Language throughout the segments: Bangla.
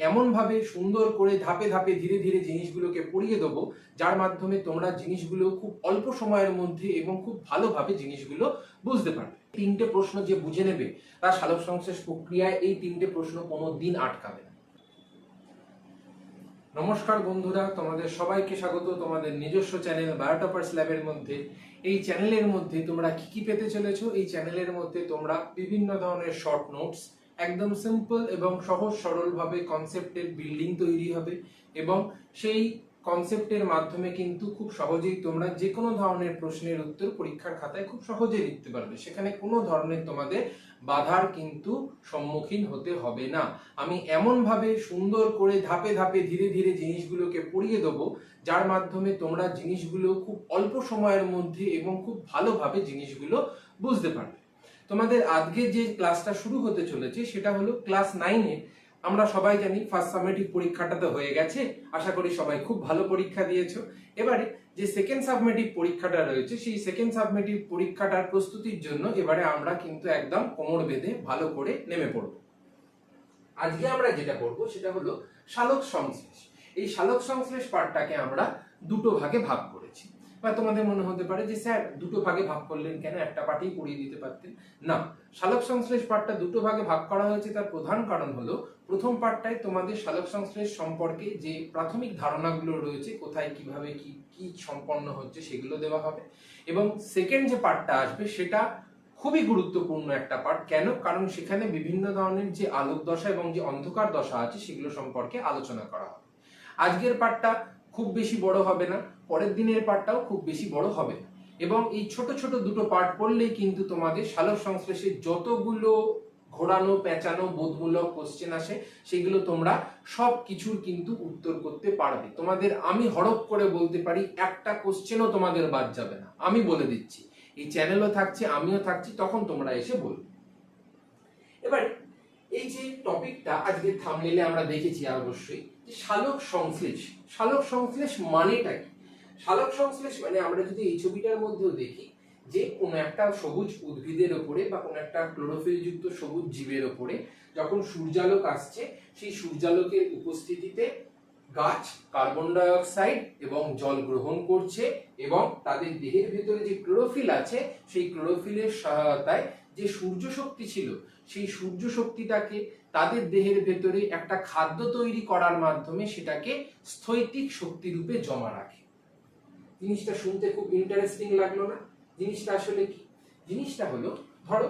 এমন ভাবে সুন্দর করে ধাপে ধাপে ধীরে ধীরে জিনিসগুলোকে পড়িয়ে দেবো, যার মাধ্যমে তোমরা জিনিসগুলো খুব অল্প সময়ের মধ্যে এবং খুব ভালোভাবে জিনিসগুলো বুঝতে পারবে। তিনটে প্রশ্ন যে বুঝে নেবে তার সালোক সংশ্লেষ প্রক্রিয়ায় এই তিনটে প্রশ্ন কোনোদিন আটকাবে না। নমস্কার বন্ধুরা, তোমাদের সবাইকে স্বাগত তোমাদের নিজস্ব চ্যানেল বায়োটপার্স ল্যাবের মধ্যে। এই চ্যানেলের মধ্যে তোমরা কি পেতে চলেছো? এই চ্যানেলের মধ্যে তোমরা বিভিন্ন ধরনের শর্ট নোটস, একদম সিম্পল এবং সহজ সরল ভাবে কনসেপ্টের বিল্ডিং তৈরি হবে এবং সেই কনসেপ্টের মাধ্যমে কিন্তু খুব সহজেই তোমরা যে কোনো ধরনের প্রশ্নের উত্তর পরীক্ষার খাতায় খুব সহজেই লিখতে পারবে। সেখানে কোনো ধরনের তোমাদের বাধার কিন্তু সম্মুখীন হতে হবে না। আমি এমন ভাবে সুন্দর করে ধাপে ধাপে ধীরে ধীরে জিনিসগুলোকে পড়িয়ে দেবো, যার মাধ্যমে তোমরা জিনিসগুলো খুব অল্প সময়ের মধ্যে এবং খুব ভালোভাবে জিনিসগুলো বুঝতে পারবে। তোমাদের আজকে যে ক্লাসটা শুরু হতে চলেছে সেটা হলো ক্লাস 9-এ। আমরা সবাই জানি ফার্স্ট সাবমেটিভ পরীক্ষাটা তো হয়ে গেছে, আশা করি সবাই খুব ভালো পরীক্ষা দিয়েছো। এবারে যে সেকেন্ড সাবমেটিভ পরীক্ষাটা রয়েছে, সেই সেকেন্ড সাবমেটিভ পরীক্ষাটার প্রস্তুতির জন্য এবারে আমরা কিন্তু একদম কোমর বেঁধে ভালো করে নেমে পড়ব। আজকে আমরা যেটা করব সেটা হলো সালোক সংশ্লেষ। এই সালোক সংশ্লেষ পার্টটাকে আমরা দুটো ভাগে ভাগ করেছি। বা তোমাদের মনে হতে পারে যে স্যার দুটো ভাগে ভাগ করলেন কেন, একটা পার্টেই পড়িয়ে দিতে পারতেন। না, সালোক সংশ্লেষ পার্টটা দুটো ভাগে ভাগ করা হয়েছে। তার প্রধান কারণ হলো প্রথম পার্টটায় তোমাদের সালোক সংশ্লেষ সম্পর্কে যে প্রাথমিক ধারণাগুলো রয়েছে, কোথায় কিভাবে কি কি সম্পন্ন হচ্ছে সেগুলো দেওয়া হবে। এবং সেকেন্ড যে পার্টটা আসবে সেটা খুবই গুরুত্বপূর্ণ একটা পার্ট। কেন? কারণ সেখানে বিভিন্ন ধরনের যে আলোক দশা এবং যে অন্ধকার দশা আছে সেগুলো সম্পর্কে আলোচনা করা হবে। আজকের পার্টটা খুব বেশি বড় হবে না, পরের দিনের পার্টটাও খুব বেশি বড় হবে না। এবং এই ছোট ছোট দুটো পার্ট পড়লেই কিন্তু তোমাদের সালোক সংশ্লেষের যতগুলো ঘোরানো পেঁচানো বোধমূলক কোশ্চেন আসে সেগুলো তোমরা সব কিছুর কিন্তু উত্তর করতে পারবে। তোমাদের আমি হড়প করে বলতে পারি একটা কোশ্চেনও তোমাদের বাদ যাবে না, আমি বলে দিচ্ছি। এই চ্যানেলও থাকছে, আমিও থাকছি, তখন তোমরা এসে বলবে। এবার এই যে টপিকটা আজকে থাম্বনেইলে আমরা দেখেছি অবশ্যই, যে সালোক সংশ্লেষ। সালোক সংশ্লেষ মানেটা কি? সালোক সংশ্লেষ মানে আমরা যদি এই ছবিটার মধ্যেও দেখি যে কোন একটা সবুজ উদ্ভিদের উপরে বা কোন একটা ক্লোরোফিল যুক্ত সবুজ জীবের উপরে যখন সূর্যালোক আসছে, সেই সূর্যালোকের উপস্থিতিতে গাছ কার্বন ডাই অক্সাইড এবং জল গ্রহণ করছে এবং তাদের দেহের ভেতরে যে ক্লোরোফিল আছে সেই ক্লোরোফিলের সহায়তায় যে সূর্য শক্তি ছিল, সেই সূর্য শক্তিটাকে তাদের দেহের ভেতরে একটা খাদ্য তৈরি করার মাধ্যমে সেটাকে স্থৈতিক শক্তি রূপে জমা রাখে। জিনিসটা শুনতে খুব ইন্টারেস্টিং লাগলো না? জিনিসটা আসলে কি? জিনিসটা হলো, ধরো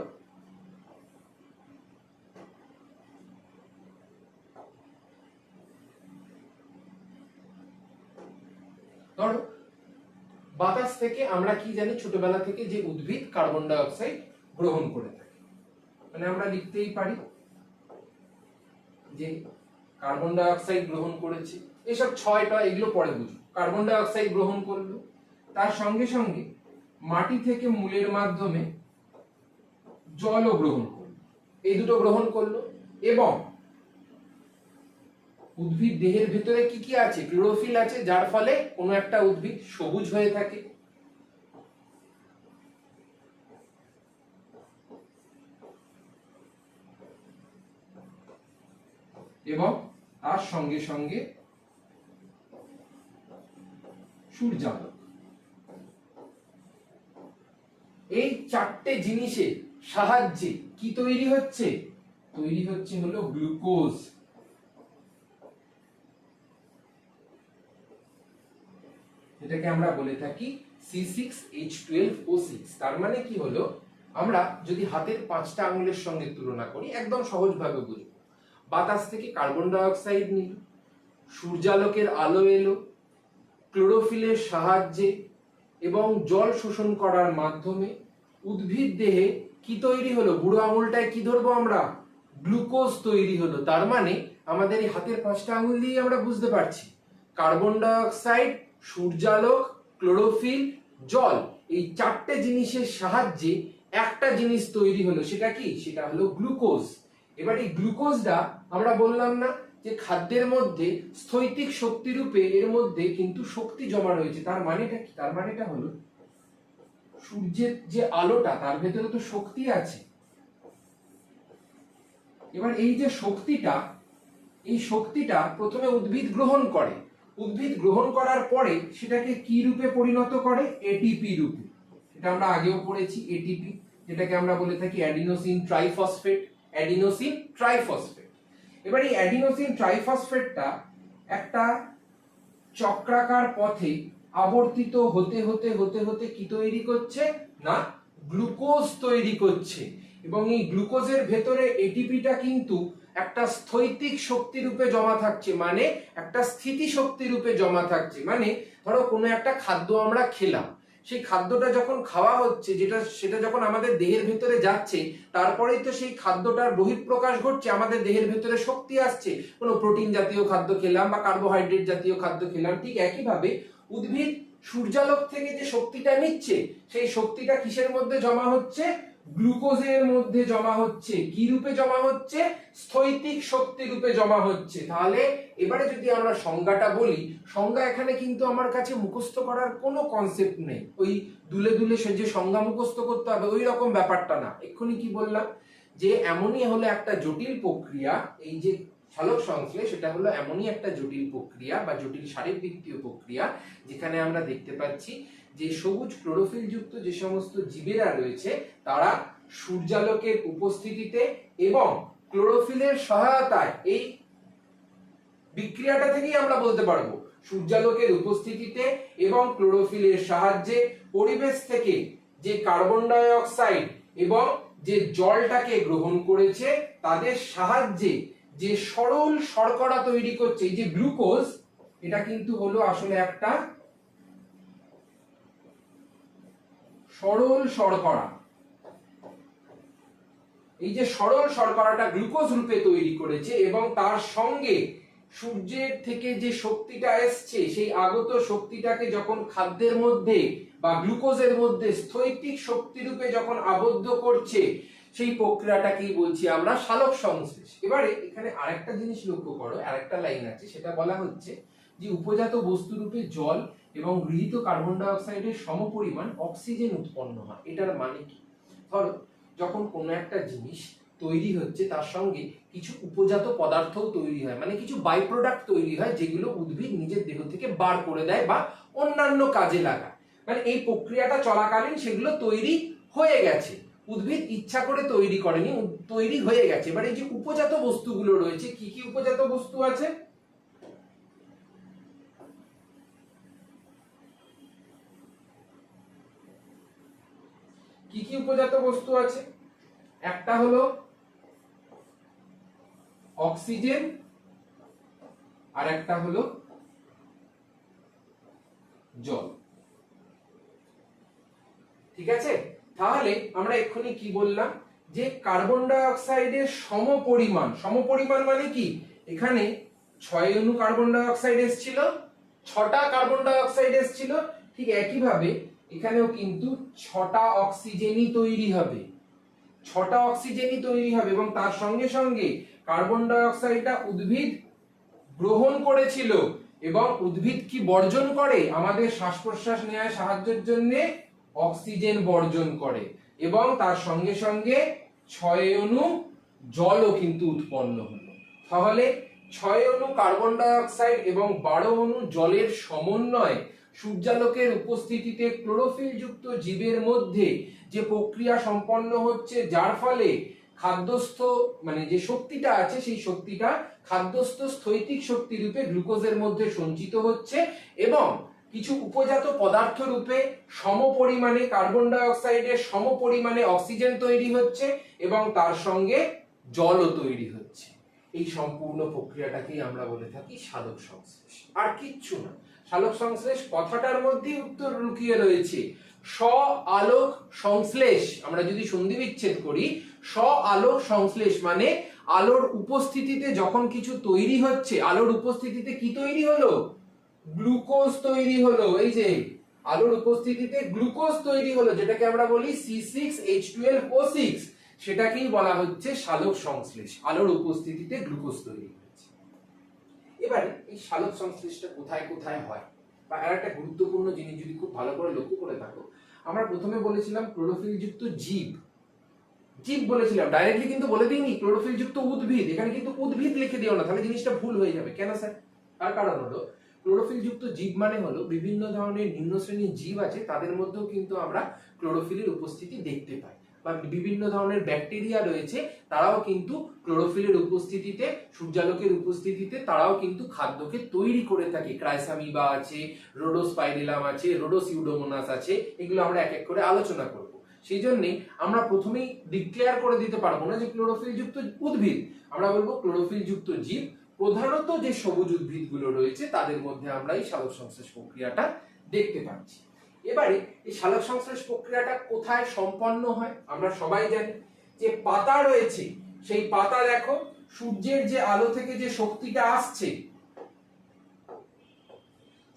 বাতাস থেকে আমরা কি জানি, ছোটবেলা থেকে যে উদ্ভিদ কার্বন ডাই অক্সাইড গ্রহণ করে থাকে, মানে আমরা লিখতেই পারি যে কার্বন ডাই অক্সাইড গ্রহণ করেছে। এসব ছয়টা এগুলো পরে বুঝবো। কার্বন ডাই অক্সাইড গ্রহণ করলো, তার সঙ্গে সঙ্গে মাটি থেকে মূলের মাধ্যমে জলও গ্রহণ করলো, এই দুটো গ্রহণ করলো। এবং উদ্ভিদ দেহের ভিতরে কি কি আছে? ক্লোরোফিল আছে, যার ফলে কোনো একটা উদ্ভিদ সবুজ হয়ে থাকে। এবং তার সঙ্গে সঙ্গে সূর্যালোক। এই চারটে জিনিসের সাহায্যে কি তৈরি হচ্ছে? তৈরি হচ্ছে হলো গ্লুকোজ। এটাকে আমরা বলে থাকি C6H12O6। তার মানে কি হলো, আমরা যদি হাতের 5টা আঙুলের সঙ্গে তুলনা করি, একদম সহজভাবে বুঝবো। বাতাস থেকে কার্বন ডাই অক্সাইড নিল, সূর্যালোকের আলো এলো, ক্লোরোফিলের সাহায্যে এবং জল শোষণ করার মাধ্যমে উদ্ভিদ দেহে কি তৈরি হলো? বুড়ো আঙুলটায় কি ধরবো আমরা? গ্লুকোজ তৈরি হলো। তার মানে আমাদের এই হাতের 5টা আঙুল দিয়ে আমরা বুঝতে পারছি কার্বন ডাই অক্সাইড, সূর্যালোক, ক্লোরোফিল, জল, এই চারটে জিনিসের সাহায্যে একটা জিনিস তৈরি হলো। সেটা কি? সেটা হলো গ্লুকোজ। এবার এই গ্লুকোজটা আমরা বললাম না যে খাদ্যের মধ্যে স্থৈতিক শক্তি রূপে এর মধ্যে কিন্তু শক্তি জমা রয়েছে। তার মানেটা কি? তার মানেটা হলো সূর্যের যে আলোটা, তার ভেতরে তো শক্তি আছে। এবার এই যে শক্তিটা, এই শক্তিটা প্রথমে উদ্ভিদ গ্রহণ করে, উদ্ভিদ গ্রহণ করার পরে সেটাকে কি রূপে পরিণত করে? এটিপি রূপে। এটা আমরা আগেও পড়েছি, এটিপি, যেটাকে আমরা বলে থাকি অ্যাডিনোসিন ট্রাইফসফেট। Adenosine triphosphate. এবার এই অ্যাডিনোসিন ট্রাইফসফেটটা একটা চক্রাকার পথে আবর্তিত হতে হতে হতে হতে কি তৈরি করছে না, গ্লুকোজ তৈরি করছে। এবং এই গ্লুকোজের ভেতরে এটিপিটা কিন্তু একটা স্থৈতিক শক্তি রূপে জমা থাকছে, মানে একটা স্থিতি শক্তি রূপে জমা থাকছে। মানে ধরো কোনো একটা খাদ্য আমরা খেলাম, সেই খাদ্যটা যখন খাওয়া হচ্ছে, সেটা যখন আমাদের দেহের ভেতরে যাচ্ছে, তারপরেই তো সেই খাদ্যটার বহিঃপ্রকাশ ঘটছে, আমাদের দেহের ভেতরে শক্তি আসছে। কোনো প্রোটিন জাতীয় খাদ্য খেলাম বা কার্বোহাইড্রেট জাতীয় খাদ্য খেলাম, ঠিক একইভাবে উদ্ভিদ সূর্যালোক থেকে যে শক্তিটা নিচ্ছে, সেই শক্তিটা কিসের মধ্যে জমা হচ্ছে? গ্লুকোজের মধ্যে জমা হচ্ছে। কি রূপে জমা হচ্ছে? স্থৈতিক শক্তি রূপে জমা হচ্ছে। তাহলে এবারে যদি আমরা সংজ্ঞাটা বলি, সংজ্ঞা এখানে কিন্তু আমার কাছে মুখস্থ করার কোনো কনসেপ্ট নেই, ওই দুলে দুলে সে যে সংজ্ঞা মুখস্থ করতে হবে ওই রকম ব্যাপারটা না। এক্ষুনি কি বললাম যে এমনই হলো একটা জটিল প্রক্রিয়া, এই যে সালোক সংশ্লেষ, সেটা হলো এমনই একটা জটিল প্রক্রিয়া বা জটিল শারীরবৃত্তীয় প্রক্রিয়া, যেখানে আমরা দেখতে পাচ্ছি যে সবুজ ক্লোরোফিল যুক্ত যে সমস্ত জীবেরা রয়েছে তারা সূর্যালোকের উপস্থিতিতে এবং ক্লোরোফিলের সহায়তায়, এই বিক্রিয়াটা থেকেই আমরা বলতে পারবো, সূর্যালোকের উপস্থিতিতে এবং ক্লোরোফিলের সাহায্যে পরিবেশ থেকে যে কার্বন ডাই অক্সাইড এবং যে জলটাকে গ্রহণ করেছে তাদের সাহায্যে যে সরল শর্করা তৈরি করছে, এই যে গ্লুকোজ, এটা কিন্তু হলো আসলে একটা সরল শর্করা। এই যে সরল শর্করাটা গ্লুকোজ রূপে তৈরি করেছে এবং তার সঙ্গে সূর্যের থেকে যে শক্তিটা এসছে, সেই আগত শক্তিটাকে যখন খাদ্যের মধ্যে বা গ্লুকোজের মধ্যে স্থৈতিক শক্তি রূপে যখন আবদ্ধ করছে, সেই প্রক্রিয়াটাকেই বলছি আমরা সালোক সংশ্লেষ। এবারে এখানে আরেকটা জিনিস লক্ষ্য করো, আরেকটা লাইন আছে, সেটা বলা হচ্ছে যে উপজাত বস্তু রূপে জল এবং গৃহীত কার্বন ডাই অক্সাইডের সমপরিমাণ অক্সিজেন উৎপন্ন হয়। এটার মানে কি? ধরো যখন কোনো একটা জিনিস তৈরি হচ্ছে, তার সঙ্গে কিছু উপজাত পদার্থও তৈরি হয়, মানে কিছু বাই প্রোডাক্ট তৈরি হয়, যেগুলো উদ্ভিদ নিজের দেহ থেকে বার করে দেয় বা অন্যান্য কাজে লাগায়। মানে এই প্রক্রিয়াটা চলাকালীন সেগুলো তৈরি হয়ে গেছে, উদ্ভিদ ইচ্ছা করে তৈরি করেনি, তৈরি হয়ে গেছে। এবার এই যে উপজাত বস্তুগুলো রয়েছে, কি কি উপজাত বস্তু আছে? কি কি উপজাত বস্তু আছে? একটা হলো অক্সিজেন, আর একটা হলো জল। ঠিক আছে, তাহলে আমরা এক্ষুনি কি বললাম যে কার্বন ডাই অক্সাইডের সমপরিমাণ, সমপরিমাণ মানে কি? এখানে 6 অণু কার্বন ডাই অক্সাইড এসেছিল, 6টা কার্বন ডাই অক্সাইড এসেছিল, ঠিক একইভাবে এখানেও কিন্তু 6টা অক্সিজেনই তৈরি হবে, 6টা অক্সিজেনই তৈরি হবে। এবং তার সঙ্গে সঙ্গে কার্বন ডাই অক্সাইডটা উদ্ভিদ গ্রহণ করেছিল এবং উদ্ভিদ কি বর্জন করে? আমাদের শ্বাস প্রশ্বাস নেওয়ার সাহায্যের জন্য অক্সিজেন বর্জন করে এবং তার সঙ্গে সঙ্গে 6 অণু জলও কিন্তু উৎপন্ন হলো। তাহলে 6 অণু কার্বন ডাই অক্সাইড এবং 12 অণু জলের সমন্বয়ে সূর্যালোকের উপস্থিতিতে ক্লোরোফিল যুক্ত জীবের মধ্যে যে প্রক্রিয়া সম্পন্ন হচ্ছে, যার ফলে খাদ্যস্থ মানে যে শক্তিটা আছে, সেই শক্তিটা খাদ্যস্থ স্থৈতিক শক্তি রূপে গ্লুকোজের মধ্যে সঞ্চিত হচ্ছে এবং কিছু উপজাত পদার্থ রূপে সমপরিমাণে কার্বন ডাই অক্সাইডের সমপরিমাণে অক্সিজেন তৈরি হচ্ছে এবং তার সঙ্গে জলও তৈরি হচ্ছে। এই সম্পূর্ণ প্রক্রিয়াটাকেই আমরা বলে থাকি সালোক সংশ্লেষ, আর কিচ্ছু না। সালোক সংশ্লেষ কথাটার মধ্যেই উত্তর লুকিয়ে রয়েছে। স্ব আলোক সংশ্লেষ, আমরা যদি সন্ধি বিচ্ছেদ করি, স্ব আলোক সংশ্লেষ মানে আলোর উপস্থিতিতে যখন কিছু তৈরি হচ্ছে, আলোর উপস্থিতিতে কি তৈরি হলো? গ্লুকোজ তৈরি হলো। এই যে আলোর উপস্থিতিতে গ্লুকোজ তৈরি হলো, যেটাকে আমরা বলি C6H12O6, সেটাকেই বলা হচ্ছে সালোক সংশ্লেষ। আলোর উপস্থিতিতে গ্লুকোজ তৈরি হচ্ছে। এবারে এই সালোক সংশ্লেষটা কোথায় কোথায় হয়, বা আর একটা গুরুত্বপূর্ণ জিনিস যদি খুব ভালো করে লক্ষ্য করে থাকো, আমরা প্রথমে বলেছিলাম ক্লোরোফিল যুক্ত জীব, জীব বলেছিলাম, ডাইরেক্টলি কিন্তু বলে দিইনি ক্লোরোফিল যুক্ত উদ্ভিদ, এখানে কিন্তু উদ্ভিদ লিখে দিও না, তাহলে জিনিসটা ভুল হয়ে যাবে। কেন স্যার? তার কারণ হলো ক্লোরোফিল যুক্ত জীব মানে হলো বিভিন্ন ধরনের নিম্ন শ্রেণীর জীব আছে, তাদের মধ্যেও কিন্তু আমরা ক্লোরোফিলের উপস্থিতি দেখতে পাই, বা বিভিন্ন ধরনের ব্যাকটেরিয়া রয়েছে, তারাও কিন্তু ক্লোরোফিলের উপস্থিতিতে, সূর্যালোকের উপস্থিতিতে তারাও কিন্তু খাদ্যকে তৈরি করে থাকে। ক্রাইসামিবা আছে, রোডোস্পাইরিলাম আছে, রোডোসিউডোমোনাস আছে, এগুলো আমরা এক এক করে আলোচনা করব। সেই জন্যে আমরা প্রথমেই ডিক্লেয়ার করে দিতে পারবো না যে ক্লোরোফিল যুক্ত উদ্ভিদ, আমরা বলবো ক্লোরোফিল যুক্ত জীব। প্রধানত যে সবুজ উদ্ভিদগুলো রয়েছে তাদের মধ্যে আমরা এই সালোক সংশ্লেষ প্রক্রিয়াটা দেখতে পাচ্ছি। এবারে এই সালোক সংশ্লেষ প্রক্রিয়াটা কোথায় সম্পন্ন হয়? আমরা সবাই জানি যে পাতা রয়েছে, সেই পাতা দেখো সূর্যের যে আলো থেকে যে শক্তিটা আসছে,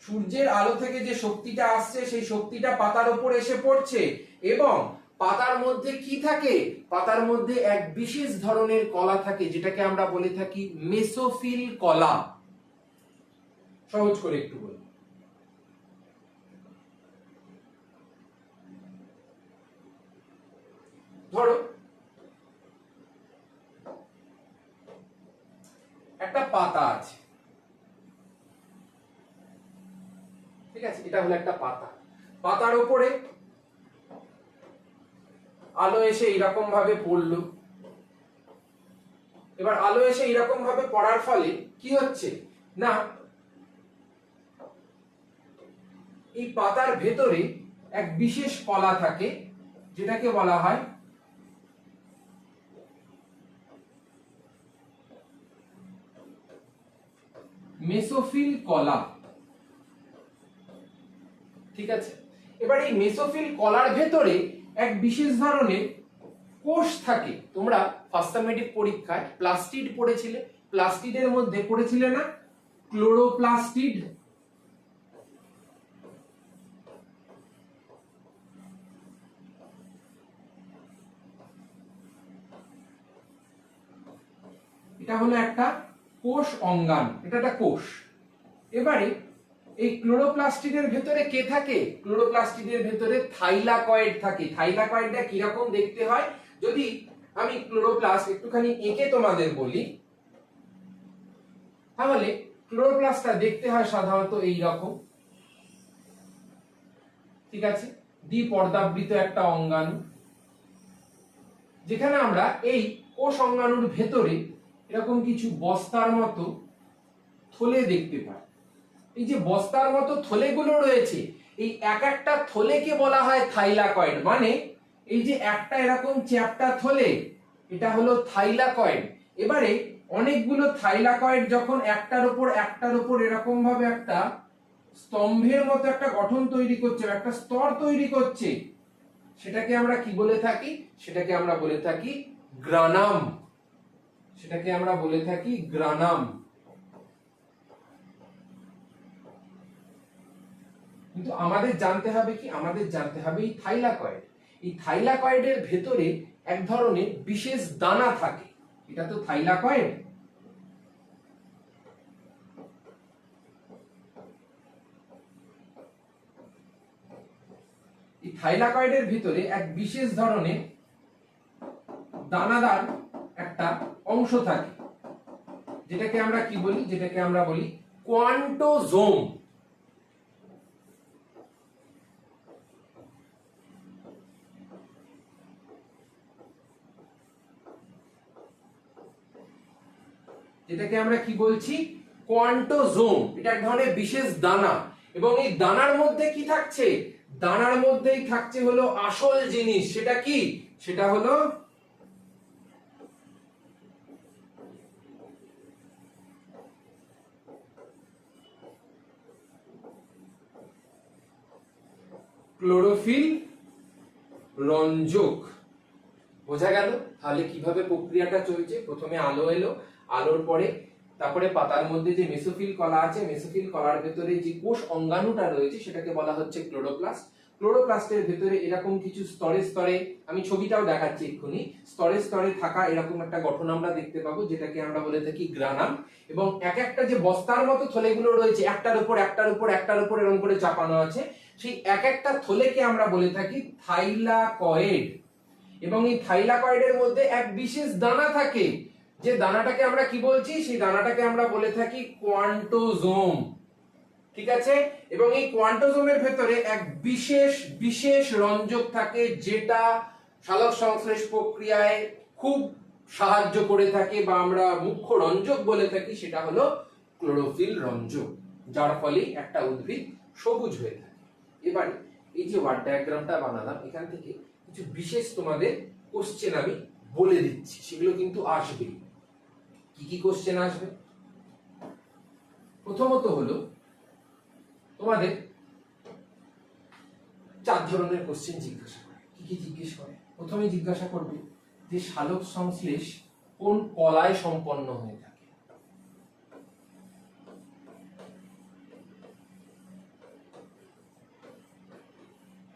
সূর্যের আলো থেকে যে শক্তিটা আসছে সেই শক্তিটা পাতার উপর এসে পড়ছে, এবং পাতার মধ্যে কি থাকে? পাতার মধ্যে এক বিশেষ ধরনের কলা থাকে, যেটাকে আমরা বলে থাকি মেসোফিল কলা। সহজ করে একটু বলি, ধরো একটা পাতা আছে, ঠিক আছে, এটা হলো একটা পাতা। পাতার উপরে আলো এসে এরকম ভাবে পড়লো। এবার আলো এসে এরকম ভাবে পড়ার ফলে কি হচ্ছে না, এই পাতার ভেতরে এক বিশেষ কলা থাকে, যেটাকে বলা হয় মেসোফিল কলা, ঠিক আছে। এবার এই মেসোফিল কলার ভেতরে এক বিশেষ ধরনের কোষ থাকে। তোমরা ফার্স্ট সেমেটিক পরীক্ষায় প্লাস্টিড পড়েছিলে, প্লাস্টিডের মধ্যে পড়েছিলে না ক্লোরোপ্লাস্টিড? এটা হলো একটা কোষ অঙ্গাণু, এটা একটা কোষ। এবারে এই ক্লোরোপ্লাস্টিডের ভেতরে কে থাকে? ক্লোরোপ্লাস্টিডের ভেতরে থাইলাকয়েড থাকে। থাইলাকয়েডটা কিরকম দেখতে হয়? যদি আমি ক্লোরোপ্লাস্ট একটুখানি এঁকে তোমাদের বলি, তাহলে ক্লোরোপ্লাস্টটা দেখতে হয় সাধারণত এই রকম, ঠিক আছে, দ্বিপর্দাবৃত একটা অঙ্গাণু, যেখানে আমরা এই কোষ অঙ্গাণুর ভেতরে এরকম কিছু বস্তার মতো থলে দেখতে পাই। এই যে বস্তার মতো থলেগুলো রয়েছে, এই এক একটা থলেকে বলা হয় থাইলাকয়েড। মানে এই যে একটা এরকম চ্যাপ্টা থলে, এটা হলো থাইলাকয়েড। এবারে অনেকগুলো থাইলাকয়েড যখন একটার উপর এরকম ভাবে একটা স্তম্ভের মতো একটা গঠন তৈরি করছে, একটা স্তর তৈরি করছে, সেটাকে আমরা কি বলে থাকি? সেটাকে আমরা বলে থাকি গ্রানাম। সেটাকে আমরা বলে থাকি গ্রানাম। কিন্তু আমাদের জানতে হবে কি? আমাদের জানতে হবে এই থাইলাকয়েড, এই থাইলাকয়েডের ভেতরে এক ধরনের বিশেষ দানা থাকে। এটা তো থাইলাকয়েড। এই থাইলাকয়েডের ভিতরে এক বিশেষ ধরনের দানাদার একটা অংশ থাকে, যেটাকে আমরা কি বলি? যেটাকে আমরা বলি কোয়ান্টোজোম। এটাকে আমরা কি বলছি? কোয়ান্টোজোম। এটা এক ধরনের বিশেষ দানা, এবং এই দানার মধ্যে কি থাকছে? দানার মধ্যেই থাকছে হলো আসল জিনিস। সেটা কি? সেটা হলো ক্লোরোফিল রঞ্জক। বোঝা গেল তাহলে কিভাবে প্রক্রিয়াটা চলছে? প্রথমে আলো এলো, আলোর পরে তারপরে পাতার মধ্যে যে মেসোফিল কলা আছে, মেসোফিল কলার ভেতরে যে কোষ অঙ্গাণুটা রয়েছে সেটাকে বলা হচ্ছে ক্লোরোপ্লাস্ট। ক্লোরোপ্লাস্টের ভেতরে এরকম কিছু স্তরে স্তরে, আমি ছবিটাও দেখাচ্ছি এক্ষুনি, স্তরে স্তরে থাকা এরকম একটা গঠন আমরা দেখতে পাবো, যেটাকে আমরা বলে থাকি গ্রানাম। এবং এক একটা যে বস্তার মতো থলেগুলো রয়েছে, একটার উপর এরকম করে চাপানো আছে, সেই এক একটা থলেকে আমরা বলে থাকি থাইলাকয়েড। এবং এই থাইলাকয়েডের মধ্যে এক বিশেষ দানা থাকে, যে দানাটাকে আমরা কি বলছি, সেই দানাটাকে আমরা বলে থাকি কোয়ান্টোজোম। ঠিক আছে, এবং এই কোয়ান্টোজোমের ভেতরে এক বিশেষ বিশেষ রঞ্জক থাকে, যেটা সালোক সংশ্লেষ প্রক্রিয়ায় খুব সাহায্য করে থাকে, বা আমরা মুখ্য রঞ্জক বলে থাকি, সেটা হলো ক্লোরোফিল রঞ্জক, যার ফলে একটা উদ্ভিদ সবুজ হয়ে থাকে। এবারে এই যে ওয়ার্ড ডায়াগ্রামটা বানালাম, এখান থেকে কিছু বিশেষ তোমাদের কোশ্চেন আমি বলে দিচ্ছি, সেগুলো কিন্তু আসবে। কি কি কোশ্চেন আসবে? প্রথমত হলো তোমাদের 4 ধরনের কোশ্চেন জিজ্ঞাসা করে। কি কি জিজ্ঞেস করে? প্রথমে জিজ্ঞাসা করবে যে সালোক সংশ্লেষ কোন কলায় সম্পন্ন হয়ে থাকে।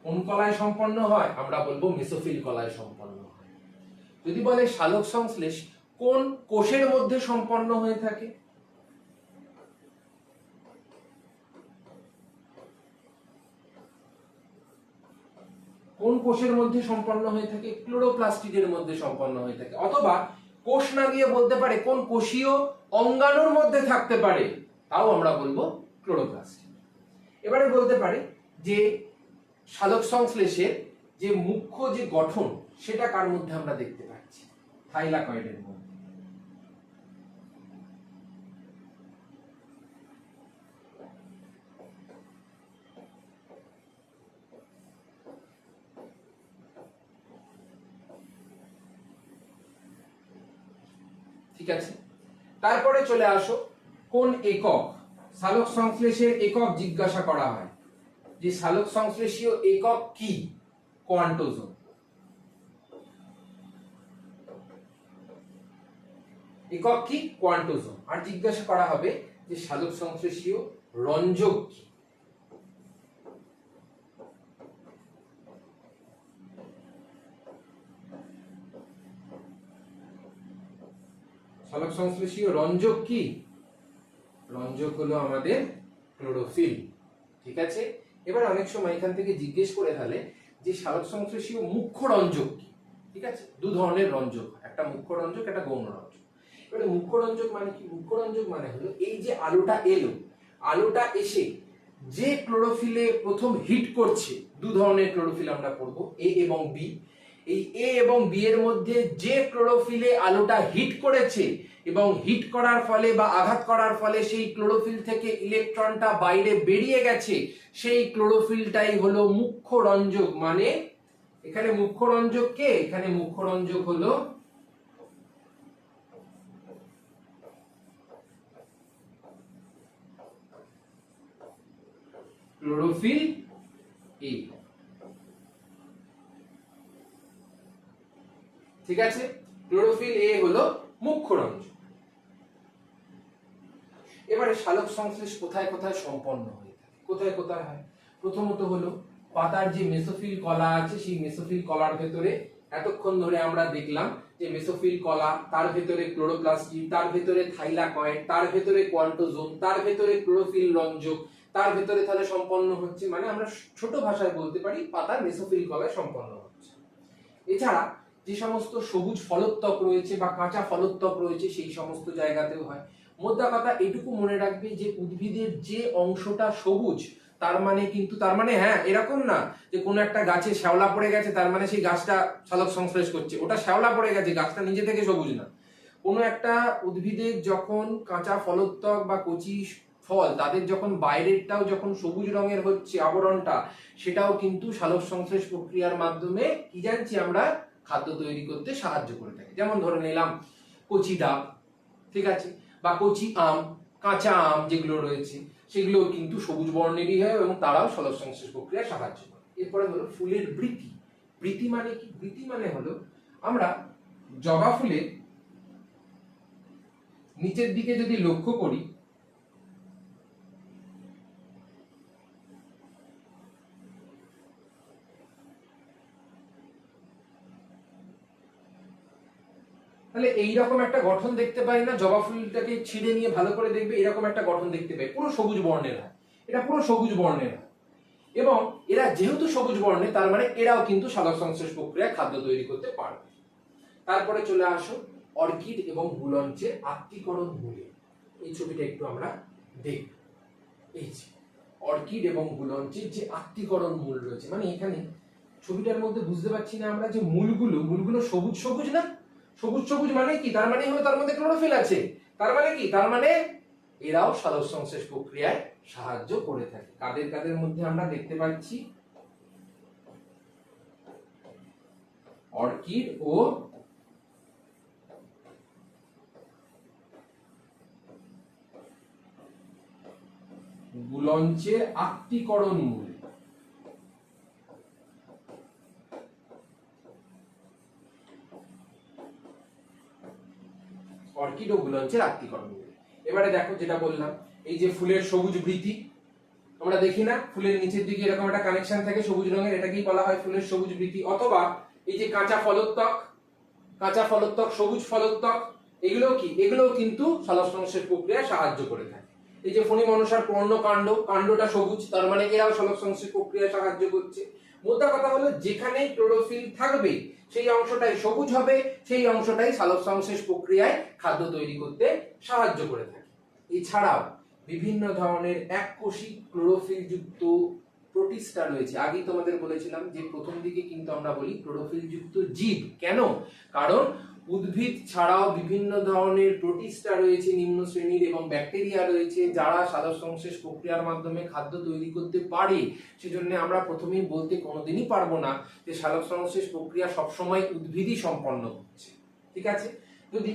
কোন কলায় সম্পন্ন হয়? আমরা বলবো মেসোফিল কলায় সম্পন্ন হয়। যদি বলে সালোক সংশ্লেষ কোন কোষের মধ্যে সম্পন্ন হয়ে থাকে, কোন কোষের মধ্যে সম্পন্ন হয়ে থাকে? ক্লোরোপ্লাস্টিডের মধ্যে সম্পন্ন হয়ে থাকে। অথবা কোষ না গিয়ে বলতে পারে কোন কোষীয় অঙ্গাণুর মধ্যে থাকতে পারে, তাও আমরা বলবো ক্লোরোপ্লাস্ট। এবারে বলতে পারে যে সালোক সংশ্লেষের যে মুখ্য যে গঠন, সেটা কার মধ্যে আমরা দেখতে পাচ্ছি? থাইলাকয়েডের মধ্যে। ঠিক আছে, তারপরে চলে আসো কোন একক সালোক সংশ্লেষের একক জিজ্ঞাসা করা হয়, যে সালোক সংশ্লেষীয় একক কি? কোয়ান্টোজোম। একক কি? কোয়ান্টোজোম। আর জিজ্ঞাসা করা হবে যে সালোক সংশ্লেষীয় রঞ্জক কি? সালোক সংশ্লেষীয় রঞ্জক কি? রঞ্জক হলো আমাদের ক্লোরোফিল। ঠিক আছে, এবার অনেক সময় এখান থেকে জিজ্ঞেস করে ফেলে যে সালোক সংশ্লেষীয় মুখ্য রঞ্জক কি। ঠিক আছে, 2 ধরনের রঞ্জক, একটা মুখ্য রঞ্জক, একটা গৌণ রঞ্জক। এবারে মুখ্য রঞ্জক মানে কি? মুখ্য রঞ্জক মানে হলো এই যে আলোটা এলো, আলোটা এসে যে ক্লোরোফিলে প্রথম হিট করছে, 2 ধরনের ক্লোরোফিল আমরা পড়বো, এ এবং বি। এই এ এবং বি এর মধ্যে যে ক্লোরোফিলে আলোটা হিট করেছে এবং হিট করার ফলে বা আঘাত করার ফলে সেই ক্লোরোফিল থেকে ইলেকট্রনটা বাইরে বেরিয়ে গেছে, সেই ক্লোরোফিলটাই হলো মুখ্য রঞ্জক। মানে এখানে মুখ্য রঞ্জক কে? এখানে মুখ্য রঞ্জক হলো ক্লোরোফিল এ। ঠিক আছে, ক্লোরোফিল এ হলো মুখ্য রঞ্জক। এবারে সালোক সংশ্লেষ কোথায় কোথায় সম্পন্ন হয়ে থাকে, কোথায় কোথায় হয়? প্রথমত হলো পাতার যে মেসোফিল কলা আছে, সেই মেসোফিল কলার ভেতরে এতক্ষণ ধরে আমরা দেখলাম যে মেসোফিল কলা, তার ভেতরে ক্লোরোপ্লাস্টিড, তার ভেতরে থাইলাকয়েড, তার ভেতরে কোয়ান্টোজোম, তার ভেতরে ক্লোরোফিল রঞ্জক, তার ভেতরে তাহলে সম্পন্ন হচ্ছে, মানে আমরা ছোট ভাষায় বলতে পারি পাতার মেসোফিল কলায় সম্পন্ন হচ্ছে। এছাড়া যে সমস্ত সবুজ ফলোত্বক রয়েছে বা কাঁচা ফলোত্বক রয়েছে, সেই সমস্ত জায়গাতেও হয়। মোদ্দা কথা এটুকু মনে রাখবে যে উদ্ভিদের যে অংশটা সবুজ, তার মানে হ্যাঁ এরকম না যে কোনো একটা গাছে শ্যাওলা পড়ে গেছে তার মানে সেই গাছটা সালোক সংশ্লেষ করছে, ওটা শ্যাওলা পড়ে গেছে, গাছটা নিজে থেকে সবুজ না। কোনো একটা উদ্ভিদের যখন কাঁচা ফলোত্বক বা কচি ফল, তাদের যখন বাইরেরটাও যখন সবুজ রঙের হচ্ছে আবরণটা, সেটাও কিন্তু সালোক সংশ্লেষ প্রক্রিয়ার মাধ্যমে কি জানছি আমরা খাদ্য তৈরি করতে সাহায্য করে থাকে। যেমন ধরে নিলাম কচি ডাব, ঠিক আছে, বা কচি আম, কাঁচা আম যেগুলো রয়েছে সেগুলো কিন্তু সবুজ বর্ণেরই হয় এবং তারাও সালোক সংশ্লেষ প্রক্রিয়ায় সাহায্য করে। এরপরে হলো ফুলের বৃতি। বৃতি মানে কি? বৃতি মানে হলো আমরা জবা ফুলের নিচের দিকে যদি লক্ষ্য করি, তাহলে এইরকম একটা গঠন দেখতে পাই না? জবা ফুলটাকে ছিঁড়ে নিয়ে ভালো করে দেখবে, এরকম একটা গঠন দেখতে পাই, পুরো সবুজ বর্ণের হয়, এটা পুরো সবুজ বর্ণের হয়। এবং এরা যেহেতু সবুজ বর্ণে তার মানে এরাও কিন্তু সালোক সংশ্লেষ প্রক্রিয়ায় খাদ্য তৈরি করতে পারবে। তারপরে চলে আসো অর্কিড এবং গুলঞ্চের আত্তীকরণ মূলে। এই ছবিটা একটু আমরা দেখব। এই যে অর্কিড এবং গুলঞ্চের যে আত্তীকরণ মূল রয়েছে, মানে এখানে ছবিটার মধ্যে বুঝতে পারছি না আমরা যে মূলগুলো সবুজ সবুজ না, সবুজ সবুজ মানে কি, তার মানে হলো তার মধ্যে ক্লোরোফিল আছে। তার মানে কি, তার মানে এরাও সালোক সংশ্লেষ প্রক্রিয়ায় সাহায্য করে থাকে। কাদের কাদের মধ্যে আমরা দেখতে পাচ্ছি, অর্কিড ও গুলঞ্চের আত্তীকরণ মূল। অর্কিড ও গুলঞ্চের আত্তীকরণ মূল। এবারে দেখো যেটা বললাম, এই যে ফুলের সবুজ বৃতি আমরা দেখি না, ফুলের নিচের দিকে এরকম একটা কানেকশন থাকে সবুজ রঙের, এটাকেই বলা হয় ফুলের সবুজ বৃতি। অথবা এই যে কাঁচা ফলোত্বক, সবুজ ফলোত্বক, এগুলো কি, এগুলোও কিন্তু সালোক সংশ্লেষ প্রক্রিয়ায় সাহায্য করে থাকে। এই যে ফণী মনসার পর্ণকাণ্ড, কাণ্ডটা সবুজ, তার মানে এরাও সালোক সংশ্লেষ প্রক্রিয়ায় সাহায্য করছে। মোদ্দা কথা হলো যেখানে ক্লোরোফিল থাকবে সেই অংশটাই সবুজ হবে, সেই অংশটাই সালোক সংশ্লেষ প্রক্রিয়ায় খাদ্য তৈরি করতে সাহায্য করে থাকে। এছাড়াও বিভিন্ন ধরনের এককোষী ক্লোরোফিল যুক্ত প্রোটিস্টা রয়েছে। আগেই তোমাদের বলেছিলাম যে প্রথম দিকে কিন্তু আমরা বলি ক্লোরোফিল যুক্ত জীব। কেন? কারণ উদ্ভিদ ছাড়াও বিভিন্ন ধরনের প্রোটিস্টা রয়েছে নিম্ন শ্রেণীর এবং ব্যাকটেরিয়া রয়েছে যারা সালোক সংশ্লেষ প্রক্রিয়ার মাধ্যমে খাদ্য তৈরি করতে পারে। সেজন্য আমরা প্রথমেই বলতে কোনোদিনই পারবো না যে সালোক সংশ্লেষ প্রক্রিয়া সবসময় উদ্ভিদই সম্পন্ন হচ্ছে। ঠিক আছে? যদি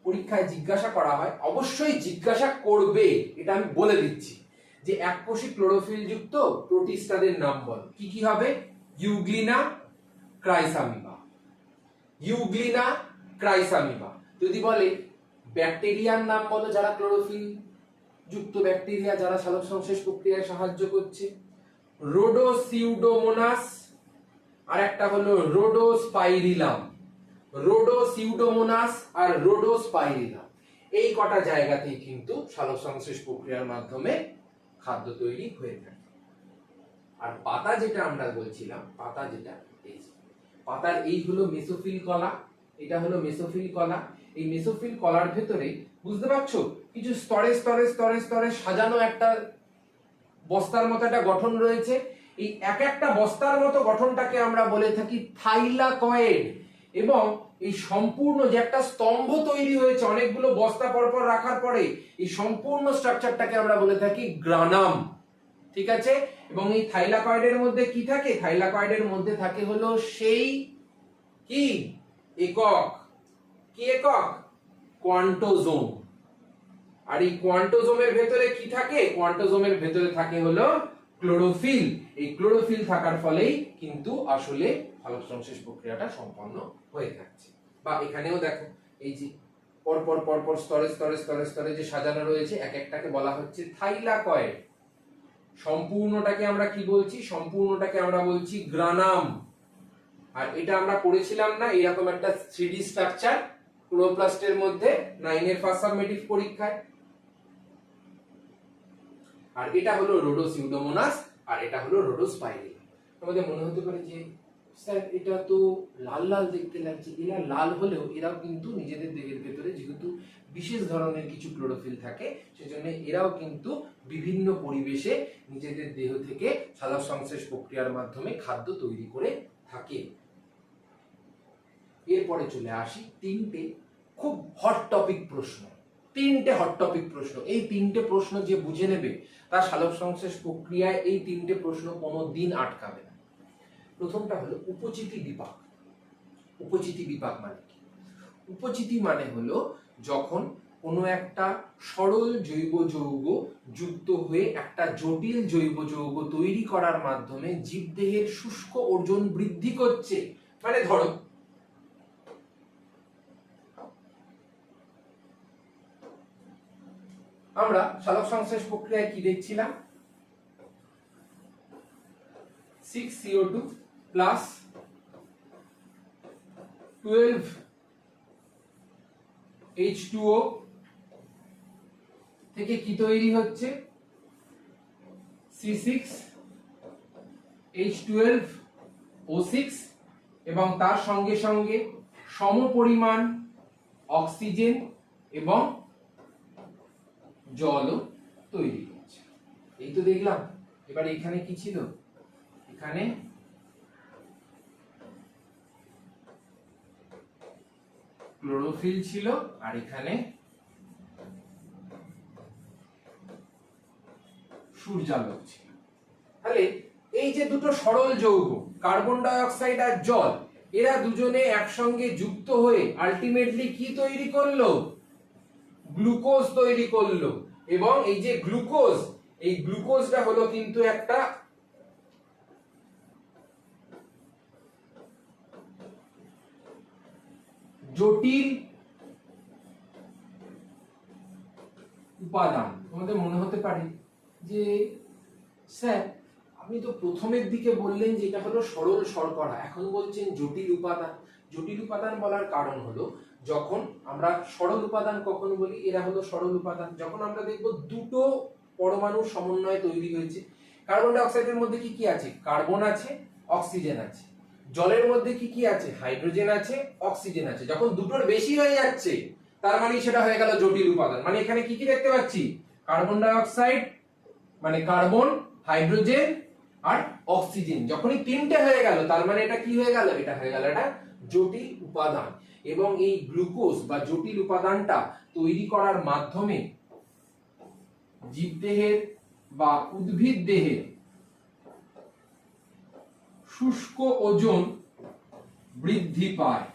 পরীক্ষায় জিজ্ঞাসা করা হয়, অবশ্যই জিজ্ঞাসা করবে, এটা আমি বলে দিচ্ছি, যে এককোষী ক্লোরোফিল যুক্ত প্রোটিস্টাদের নাম বল। কি কি হবে? ইউগ্লিনা, ক্রাইসামিবা। ইউগ্লিনা, ক্রাইসামিবা। যদি বলে ব্যাকটেরিয়ার নাম বলো যারা ক্লোরোফিল যুক্ত ব্যাকটেরিয়া যারা সালোক সংশ্লেষ প্রক্রিয়ায় সাহায্য করছে, রোডোসিউডোমোনাস, আর একটা হলো রোডোস্পাইরিলাম। রোডোসিউডোমোনাস আর রোডোস্পাইরিলাম, এই কটা জায়গাতেই কিন্তু সালোক সংশ্লেষ প্রক্রিয়ার মাধ্যমে খাদ্য তৈরি হয়ে থাকে। আর পাতা যেটা আমরা বলছিলাম, পাতা যেটা, এই পাতার এই হলো মেসোফিল কলা, এটা হলো মেসোফিল কলা। এই মেসোফিল কলার ভেতরে বুঝতে পারছো কিছু স্তরে স্তরে স্তরে স্তরে সাজানো একটা বস্তার মতো একটা গঠন রয়েছে। এই এক একটা বস্তার মতো গঠনটাকে আমরা বলে থাকি থাইলাকয়েড। এবং এই সম্পূর্ণ যে একটা স্তম্ভ তৈরি হয়েছে অনেকগুলো বস্তা পরপর রাখার পরে, এই সম্পূর্ণ স্ট্রাকচারটাকে আমরা বলে থাকি গ্রানাম। ঠিক আছে? এবং এই থাইলাকয়েডের মধ্যে কি থাকে? থাইলাকয়েডের মধ্যে থাকে হলো সেই কি একক, কি একক? কোয়ান্টোজোম। আর এই কোয়ান্টোজোমের ভেতরে কি থাকে? কোয়ান্টোজোমের ভেতরে থাকে হলো ক্লোরোফিল। এই ক্লোরোফিল থাকার ফলেই কিন্তু আসলে সালোক সংশ্লেষ প্রক্রিয়াটা সম্পন্ন হয়ে থাকছে। বা এখানেও দেখো এই যে পরপর পরপর স্তরে স্তরে স্তরে স্তরে যে সাজানো রয়েছে, এক একটাকে বলা হচ্ছে থাইলাকয়েড। সম্পূর্ণটাকে আমরা কি বলছি? সম্পূর্ণটাকে আমরা বলছি গ্রানাম। আর এটা আমরা পড়েছিলাম না এরকম একটা 3D স্ট্রাকচার ক্লোরোপ্লাস্টের মধ্যে 9 এর ফার্স্ট সাবমেটিভ পরীক্ষায়। আর এটা হলো রোডোসিউডোমোনাস আর এটা হলো রোডোস্পাইরিলাম। তোমাদের মনে হতে পারে যে স্যার এটা তো লাল লাল দেখতে লাগছে। এরা লাল হলেও এরাও কিন্তু নিজেদের দেহের ভেতরে যেহেতু বিশেষ ধরনের কিছু ক্লোরোফিল থাকে সেজন্য এরাও কিন্তু বিভিন্ন পরিবেশে নিজেদের দেহ থেকে সালোক সংশ্লেষ প্রক্রিয়ার মাধ্যমে খাদ্য তৈরি করে থাকে। এরপরে চলে আসি তিনটে খুব হট টপিক প্রশ্ন। তিনটে হট টপিক প্রশ্ন, এই তিনটে প্রশ্ন যে বুঝে নেবে তার সালোক সংশ্লেষ প্রক্রিয়ায় এই তিনটে প্রশ্ন কোনোদিন আটকাবে না। প্রথমটা হলো উপচিতি বিপাক। উপচিতি বিপাক মানে কি? উপচিতি মানে হলো যখন কোনো একটা সরল জৈব যৌগ যুক্ত হয়ে একটা জটিল জৈব যৌগ তৈরি করার মাধ্যমে জীবদেহের শুষ্ক ওজন বৃদ্ধি করছে। মানে ধরো আমরা সালোক সংশ্লেষ প্রক্রিয়ায় কি দেখছিলাম? 6CO2 প্লাস 12H2O থেকে কি তৈরি হচ্ছে? C6 H12O6 এবং তার সঙ্গে সঙ্গে সমপরিমাণ অক্সিজেন এবং জলও তৈরি হচ্ছে। এই তো দেখলাম। এবার এখানে কি ছিল? এখানে ক্লোরোফিল ছিল আর এখানে সূর্যালোক ছিল। তাহলে এই যে দুটো সরল যৌগ কার্বন ডাই অক্সাইড আর জল, এরা দুজনে একসঙ্গে যুক্ত হয়ে আলটিমেটলি কি তৈরি করলো? গ্লুকোজ তৈরি করলো। এবং এই যে গ্লুকোজ, এই গ্লুকোজটা হলো কিন্তু একটা জটিল উপাদান। তোমাদের মনে হতে পারে যে স্যার আপনি তো প্রথমের দিকে বললেন যে এটা হলো সরল শর্করা, এখন বলছেন জটিল উপাদান। জটিল উপাদান বলার কারণ হলো যখন আমরা সরল উপাদান কখন বলি, এরা হলো সরল উপাদান যখন আমরা দেখব দুটো পরমাণুর সমন্বয়ে তৈরি হয়েছে। কার্বন ডাই অক্সাইডের মধ্যে কি কি আছে? কার্বন আছে, অক্সিজেন আছে। জলের মধ্যে কি কি আছে? হাইড্রোজেন আছে, অক্সিজেন আছে। যখন দুটোর বেশি হয়ে যাচ্ছে তার মানে সেটা হয়ে গেল জটিল উপাদান। মানে এখানে কি কি দেখতে পাচ্ছি? কার্বন ডাই অক্সাইড মানে কার্বন, হাইড্রোজেন আর অক্সিজেন। যখনই তিনটে হয়ে গেল তার মানে এটা কি হয়ে গেল? এটা হয়ে গেল এটা জটিল উপাদান। এবং এই গ্লুকোজ বা জটিল উপাদানটা তৈরি করার মাধ্যমে জীবদেহের বা উদ্ভিদ দেহের শুষ্ক ওজন বৃদ্ধি পায়।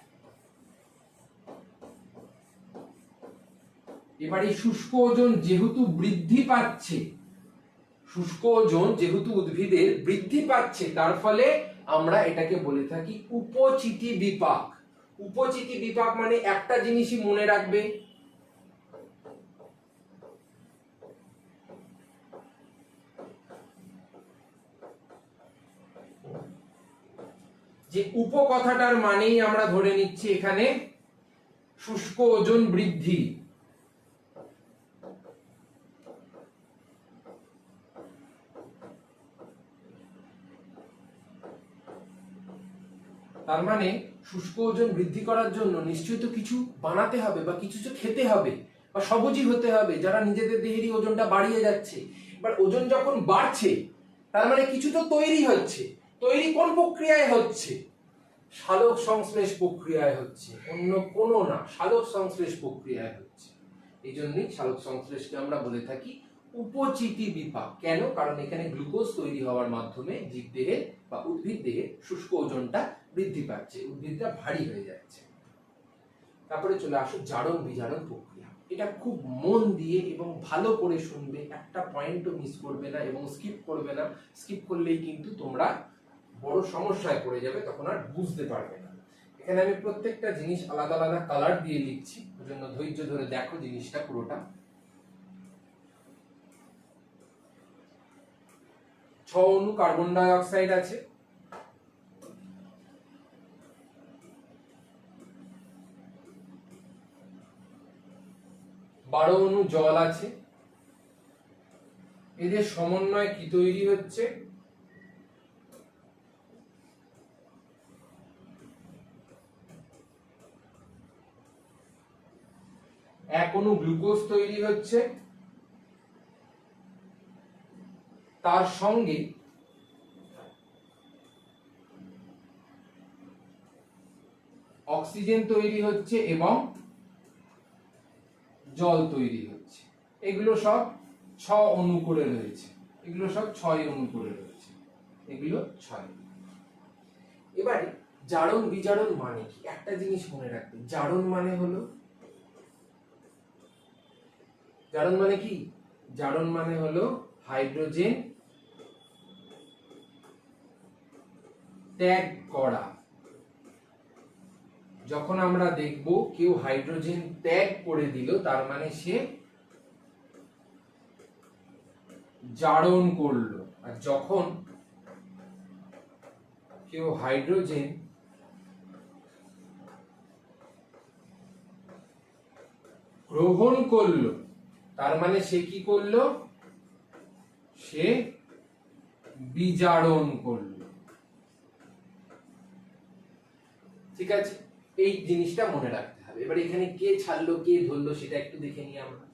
এবার এই শুষ্ক ওজন যেহেতু বৃদ্ধি পাচ্ছে, শুষ্ক ওজন যেহেতু উদ্ভিদের বৃদ্ধি পাচ্ছে, তার ফলে আমরা এটাকে বলে থাকি উপচিতি বিপাক। উপচিতি বিপাক মানে একটা জিনিসই মনে রাখবে, যে উপ কথাটার মানেই আমরা ধরে নিচ্ছি এখানে শুষ্ক ওজন বৃদ্ধি। তার মানে শুষ্ক ওজন বৃদ্ধি করার জন্য নিশ্চয়ই তো কিছু বানাতে হবে বা কিছু খেতে হবে বা সবুজই হতে হবে যারা নিজেদের দেহেরই ওজনটা বাড়িয়ে যাচ্ছে। এবার ওজন যখন বাড়ছে তার মানে কিছু তো তৈরি হচ্ছে। তৈরি কোন প্রক্রিয়ায় হচ্ছে? সালোক সংশ্লেষ প্রক্রিয়ায় হচ্ছে, অন্য কোনো না, সালোক সংশ্লেষ প্রক্রিয়ায় হচ্ছে। এই জন্যই সালোক সংশ্লেষকে আমরা বলে থাকি উপচিতি বিপাক। কেন? কারণ এখানে গ্লুকোজ তৈরি হওয়ার মাধ্যমে জীবদেহে বা উদ্ভিদ দেহে শুষ্ক ওজনটা বৃদ্ধি পাচ্ছে, উদ্ভিদটা ভারী হয়ে যাচ্ছে। তারপরে চলে আসো জারণ বিজারণ প্রক্রিয়া। এটা খুব মন দিয়ে এবং ভালো করে শুনবে, একটা পয়েন্টও মিস করবে না এবং স্কিপ করবে না। স্কিপ করলেই কিন্তু তোমরা বড় সমস্যায় পড়ে যাবে, তখন আর বুঝতে পারবে না। এখানে আমি প্রত্যেকটা জিনিস আলাদা আলাদা কালার দিয়ে লিখছি, ওই জন্য ধৈর্য ধরে দেখো জিনিসটা পুরোটা। 6 অণু কার্বন ডাই অক্সাইড আছে, 12 অণু জল আছে। এদের সমন্বয়ে কি তৈরি হচ্ছে? এক অণু গ্লুকোজ তৈরি হচ্ছে, তার সঙ্গে অক্সিজেন তৈরি হচ্ছে এবং জল তৈরি হচ্ছে। এগুলো সব 6 অণু করে রয়েছে, এগুলো সব 6 অণু করে রয়েছে, এগুলো 6। এবারে জারণ বিজারণ মানে কি? একটা জিনিস মনে রাখবে, জারণ মানে হলো, জারণ মানে কি? জারণ মানে হলো হাইড্রোজেন ত্যাগ করা। যখন আমরা দেখব কেউ হাইড্রোজেন ত্যাগ করে দিল তার মানে সে জারণ করলো। আর যখন কেউ হাইড্রোজেন গ্রহণ করলো তার মানে সে কি করলো? সে বিজারণ করলো। ঠিক আছে, এই জিনিসটা মনে রাখতে হবে। এবার এখানে কে ছাড়লো কে ধরলো সেটা একটু দেখে নিই আমরা।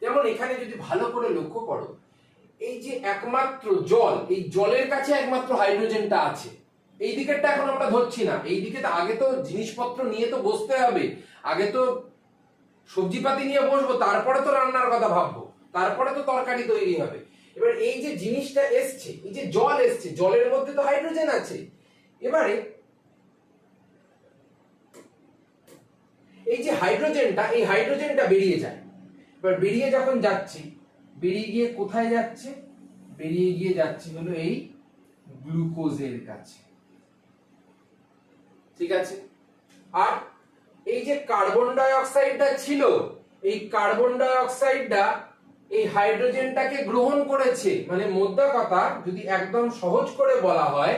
যেমন এখানে যদি ভালো করে লক্ষ্য করো, এই যে একমাত্র জল, এই জলের কাছে একমাত্র হাইড্রোজেনটা আছে। এই দিকেরটা এখন আমরা ধরছি না, এই দিকে তো আগে তো জিনিসপত্র নিয়ে তো বসতে হবে, আগে তো সবজিপাতি নিয়ে বসবো, তারপরে তো রান্নার কথা ভাববো, তারপরে তো তরকারি তৈরি হবে। এবার এই যে জিনিসটা এসছে, এই যে জল এসছে, জলের মধ্যে তো হাইড্রোজেন আছে। এবারে এই যে হাইড্রোজেনটা, এই হাইড্রোজেনটা বেরিয়ে যায়। এবার বেরিয়ে যখন যাচ্ছে, বেরিয়ে গিয়ে কোথায় যাচ্ছে? বেরিয়ে গিয়ে যাচ্ছে হলো এই গ্লুকোজের কাছে। ঠিক আছে, আর এই যে কার্বন ডাই অক্সাইডটা ছিল, এই কার্বন ডাই অক্সাইডটা এই হাইড্রোজেনটাকে গ্রহণ করেছে। মানে মোদ্দা কথা যদি একদম সহজ করে বলা হয়,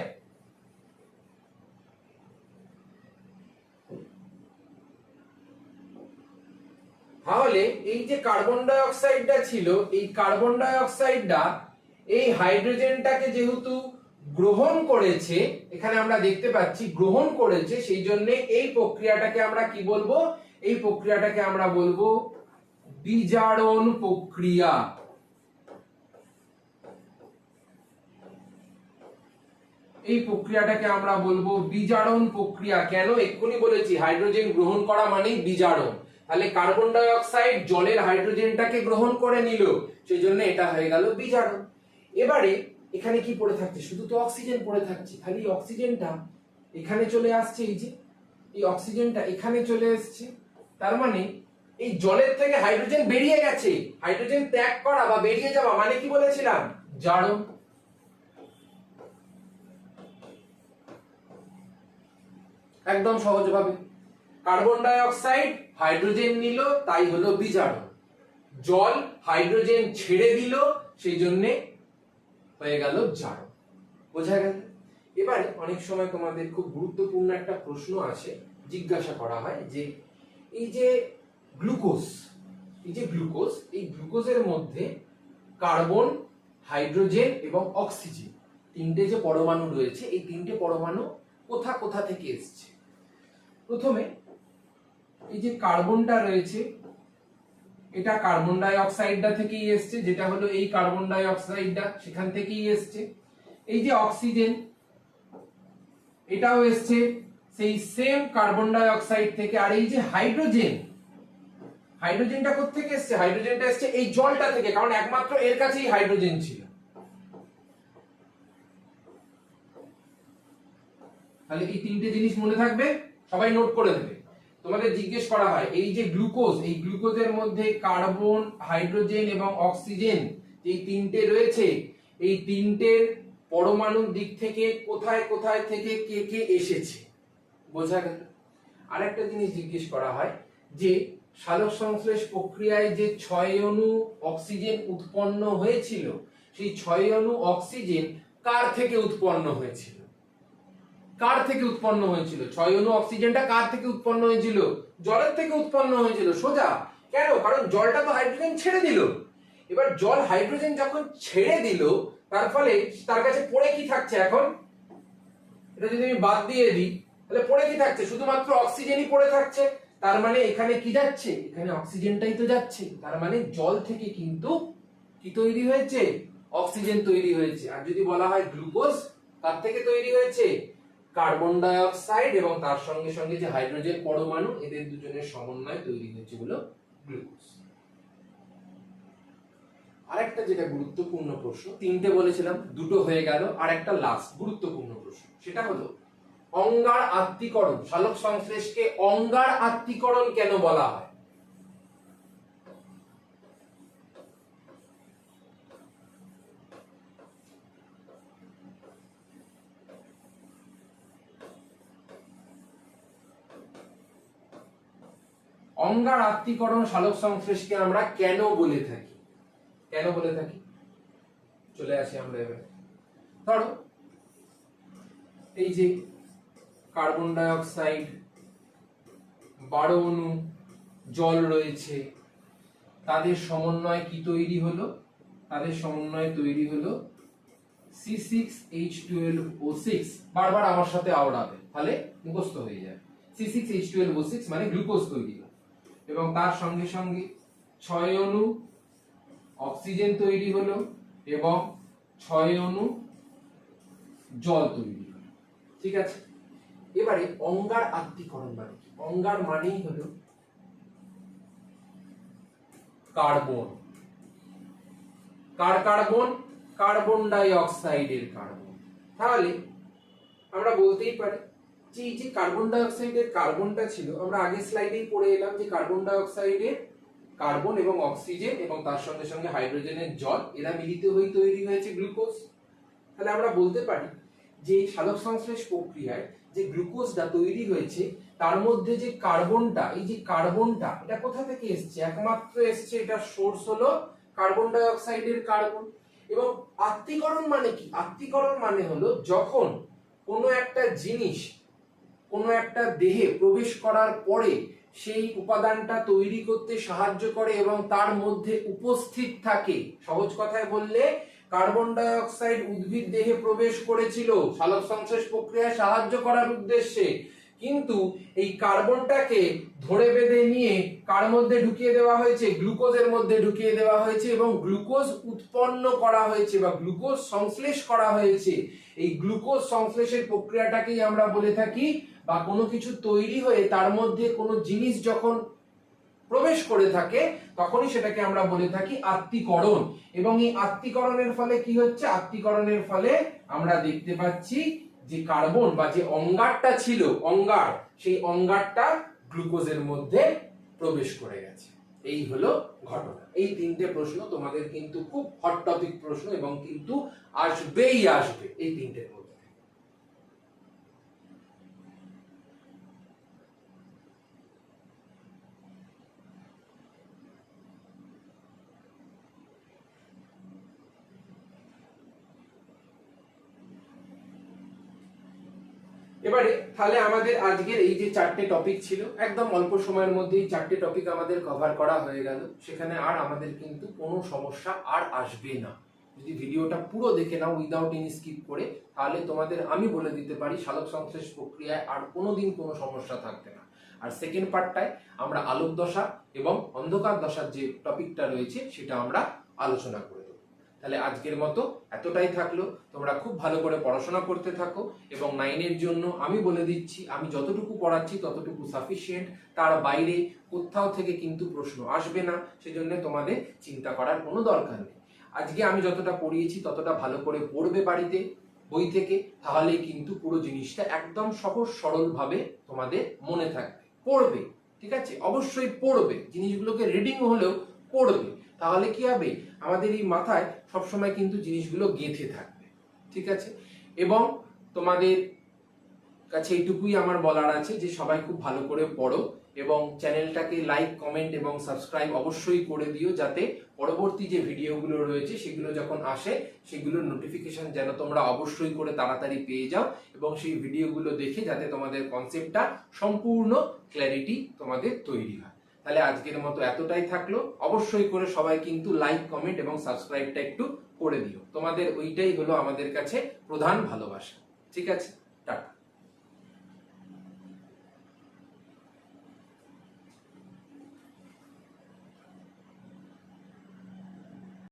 তাহলে এই যে কার্বন ডাই অক্সাইডটা ছিল, এই কার্বন ডাই অক্সাইডটা এই হাইড্রোজেনটাকে যেহেতু গ্রহণ করেছে, এখানে আমরা দেখতে পাচ্ছি গ্রহণ করেছে, সেই জন্য এই প্রক্রিয়াটাকে আমরা কি বলবো? এই প্রক্রিয়াটাকে আমরা বলবো বিজারণ প্রক্রিয়া। এই প্রক্রিয়াটাকে আমরা বলবো বিজারণ প্রক্রিয়া। কেন? এক্ষুনি বলেছি হাইড্রোজেন গ্রহণ করা মানেই বিজারণ। তাহলে কার্বন ডাই অক্সাইড জলের হাইড্রোজেনটাকে গ্রহণ করে নিল, সেই জন্য এটা হয়ে গেল বিজারণ। এবারে এখানে কি পড়ে থাকছে? শুধু তো অক্সিজেন পড়ে থাকছে। তাহলে এই অক্সিজেনটা এখানে চলে আসছে, এই যে এই অক্সিজেনটা এখানে চলে এসছে, তার মানে এই জলের থেকে হাইড্রোজেন বেরিয়ে গেছে। হাইড্রোজেন ত্যাগ করা বা বেরিয়ে যাওয়া মানে কি বলেছিলাম? জারণ। একদম সহজভাবে কার্বন ডাই অক্সাইড হাইড্রোজেন নিল, তাই হলো বিজারণ। জল হাইড্রোজেন ছেড়ে দিল, সেই জন্য হয়ে গেল জারণ। বোঝা গেল? এবারে অনেক সময় তোমাদের খুব গুরুত্বপূর্ণ একটা প্রশ্ন আসে, জিজ্ঞাসা করা হয় যে এই যে গ্লুকোজ, এই যে গ্লুকোজ, এই গ্লুকোজের মধ্যে কার্বন, হাইড্রোজেন এবং অক্সিজেন তিনটে যে পরমাণু রয়েছে, এই তিনটে পরমাণু কোথা কোথা থেকে এসছে? প্রথমে এই যে কার্বনটা রয়েছে, এটা কার্বন ডাই অক্সাইডটা থেকেই এসছে, যেটা হলো এই কার্বন ডাই অক্সাইডটা, সেখান থেকেই এসছে। এই যে অক্সিজেন, এটাও এসছে সেই সেম কার্বন ডাই অক্সাইড থেকে। আর এই যে হাইড্রোজেন, হাইড্রোজেনটা কোথা থেকে এসছে? হাইড্রোজেনটা এসছে এই জলটা থেকে, কারণ একমাত্র এর কাছেই হাইড্রোজেন ছিল। তাহলে এই তিনটে জিনিস মনে থাকবে, সবাই নোট করে দেবে। তোমাদের জিজ্ঞেস করা হয় এই যে গ্লুকোজ, এই গ্লুকোজের মধ্যে কার্বন, হাইড্রোজেন এবং অক্সিজেন এই তিনটে রয়েছে, এই তিনটের পরমাণুর দিক থেকে কোথায় কোথায় থেকে কে কে এসেছে। বোঝা গেল? আরেকটা জিনিস জিজ্ঞেস করা হয় যে সালোক সংশ্লেষ প্রক্রিয়ায় যে 6 অণু অক্সিজেন উৎপন্ন হয়েছিল, সেই 6 অণু অক্সিজেন কার থেকে উৎপন্ন হয়েছিল? কার থেকে উৎপন্ন হয়েছিল? 6 অণু অক্সিজেনটা কার থেকে উৎপন্ন হয়েছিল? জলের থেকে উৎপন্ন হয়েছিল, সোজা। কেন? কারণ জলটা তো হাইড্রোজেন ছেড়ে দিল। এবার জল হাইড্রোজেন যখন ছেড়ে দিল, তার ফলে তার কাছে পড়ে কি থাকছে? এখন এটা যদি আমি বাদ দিয়ে দিই, তাহলে পড়ে কি থাকছে? শুধুমাত্র অক্সিজেনই পড়ে থাকছে। তার মানে এখানে কি যাচ্ছে? এখানে অক্সিজেনটাই তো যাচ্ছে। তার মানে জল থেকে কিন্তু কি তৈরি হয়েছে? অক্সিজেন তৈরি হয়েছে। আর যদি বলা হয় গ্লুকোজ কার থেকে তৈরি হয়েছে? কার্বন ডাই অক্সাইড এবং তার সঙ্গে সঙ্গে যে হাইড্রোজেন পরমাণু, এদের দুজনের সমন্বয়ে তৈরি হয়েছে হলো গ্লুকোজ। আরেকটা যেটা গুরুত্বপূর্ণ প্রশ্ন, তিনটে বলেছিলাম, দুটো হয়ে গেল, আর একটা লাস্ট গুরুত্বপূর্ণ প্রশ্ন, সেটা হলো অঙ্গার আত্তীকরণ। সালোক সংশ্লেষকে অঙ্গার আত্তীকরণ কেন বলা হয়? অঙ্গার আত্তীকরণ সালোক সংশ্লেষকে আমরা কেন বলে থাকি? কেন বলে থাকি? চলে আসি আমরা এবারে। ধরো এই যে কার্বন ডাই অক্সাইড 12 অণু জল রয়েছে, তাদের সমন্বয়ে কি তৈরি হলো? তাদের সমন্বয়ে তৈরি হলো C6H12O6। বারবার আমার সাথে আওড়াবে, তাহলে মুখস্থ হয়ে যাবে। C6H12O6 মানে গ্লুকোজ তৈরি হলো, এবং তার সঙ্গে সঙ্গে 6 অণু অক্সিজেন তৈরি হলো এবং 6 অণু জল তৈরি হলো। ঠিক আছে, এবারে অঙ্গার আত্তীকরণ মানে কি? অঙ্গার মানেই হলো কার্বন। কার কার্বন? কার্বন ডাই অক্সাইডের কার্বন। তাহলে আমরা বলতেই পারি যে এই যে কার্বন ডাই অক্সাইডের কার্বনটা ছিল, আমরা আগের স্লাইডেই পড়ে এলাম যে কার্বন ডাই অক্সাইডের কার্বন এবং অক্সিজেন এবং তার সঙ্গে সঙ্গে হাইড্রোজেনের জল, এরা মিলিত হয়ে তৈরি হয়েছে গ্লুকোজ। তাহলে আমরা বলতে পারি যে সালোক সংশ্লেষ প্রক্রিয়ায় যে গ্লুকোজটা তৈরি হয়েছে তার মধ্যে যে কার্বনটা, এই যে কার্বনটা এটা কোথা থেকে এসেছে? একমাত্র এসেছে, এটা সোর্স হলো কার্বন ডাই অক্সাইডের কার্বন। এবং আত্তীকরণ মানে কি? আত্তীকরণ মানে হলো যখন কোনো একটা জিনিস কোনো একটা দেহে প্রবেশ করার পরে সেই উপাদানটা তৈরি করতে সাহায্য করে এবং তার মধ্যে উপস্থিত থাকে। সহজ কথায় বললে, কার্বন ডাই অক্সাইড উদ্ভিদ দেহে প্রবেশ করেছিল সালোক সংশ্লেষ প্রক্রিয়ায় সাহায্য করার উদ্দেশ্যে, কিন্তু এই কার্বনটাকে ধরে বেঁধে নিয়ে কার মধ্যে ঢুকিয়ে দেওয়া হয়েছে? গ্লুকোজের মধ্যে ঢুকিয়ে দেওয়া হয়েছে এবং গ্লুকোজ উৎপন্ন করা হয়েছে বা গ্লুকোজ সংশ্লেষ করা হয়েছে। এই গ্লুকোজ সংশ্লেষের প্রক্রিয়াটাকেই আমরা বলে থাকি, বা কোনো কিছু তৈরি হয়ে তার মধ্যে কোনো জিনিস যখন প্রবেশ করে থাকে তখনই সেটাকে আমরা বলে থাকি আত্তীকরণ। এবং এই আত্তীকরণের ফলে কি হচ্ছে? আত্তীকরণের ফলে আমরা দেখতে পাচ্ছি যে কার্বন বা যে অঙ্গারটা ছিল, অঙ্গার, সেই অঙ্গারটা গ্লুকোজের মধ্যে প্রবেশ করে গেছে। এই হলো ঘটনা। এই তিনটে প্রশ্ন তোমাদের কিন্তু খুব হট টপিক প্রশ্ন এবং কিন্তু আসবেই আসবে এই তিনটের মধ্যে। এবারে তাহলে আমাদের আজকের এই যে চারটে টপিক ছিল, একদম অল্প সময়ের মধ্যেই চারটে টপিক আমাদের কভার করা হয়ে গেল। সেখানে আর আমাদের কিন্তু কোনো সমস্যা আর আসবে না। যদি ভিডিওটা পুরো দেখে নাও উইদাউট এনি স্কিপ করে, তাহলে তোমাদের আমি বলে দিতে পারি সালোক সংশ্লেষ প্রক্রিয়ায় আর কোনোদিন কোনো সমস্যা থাকবে না। আর সেকেন্ড পার্টটায় আমরা আলোক দশা এবং অন্ধকার দশার যে টপিকটা রয়েছে সেটা আমরা আলোচনা করব। তাহলে আজকের মতো এতটাই থাকলো। তোমরা খুব ভালো করে পড়াশোনা করতে থাকো এবং 9 এর জন্য আমি বলে দিচ্ছি, আমি যতটুকু পড়াচ্ছি ততটুকু সাফিসিয়েন্ট, তার বাইরে কোথাও থেকে কিন্তু প্রশ্ন আসবে না। সেজন্য তোমাদের চিন্তা করার কোনো দরকার নেই। আজকে আমি যতটা পড়িয়েছি ততটা ভালো করে পড়বে বাড়িতে বই থেকে, তাহলেই কিন্তু পুরো জিনিসটা একদম সহজ সরল ভাবে তোমাদের মনে থাকবে। পড়বে, ঠিক আছে, অবশ্যই পড়বে, জিনিসগুলোকে রিডিং হলেও পড়বে। তাহলে কি হবে? আমাদের এই মাথায় সবসময় কিন্তু জিনিসগুলো গেঁথে থাকবে। ঠিক আছে, এবং তোমাদের কাছে এইটুকুই আমার বলার আছে যে সবাই খুব ভালো করে পড়ো এবং চ্যানেলটাকে লাইক, কমেন্ট এবং সাবস্ক্রাইব অবশ্যই করে দিও, যাতে পরবর্তী যে ভিডিওগুলো রয়েছে সেগুলো যখন আসে সেগুলোর নোটিফিকেশন যেন তোমরা অবশ্যই করে তাড়াতাড়ি পেয়ে যাও এবং সেই ভিডিওগুলো দেখে যাতে তোমাদের কনসেপ্টটা সম্পূর্ণ ক্ল্যারিটি তোমাদের তৈরি হয়। তাহলে আজকের মতো এতটাই থাকলো। অবশ্যই করে সবাই কিন্তু লাইক, কমেন্ট এবং সাবস্ক্রাইবটা একটু করে দিও। তোমাদের ওইটাই হলো আমাদের কাছে প্রধান ভালোবাসা। ঠিক আছে।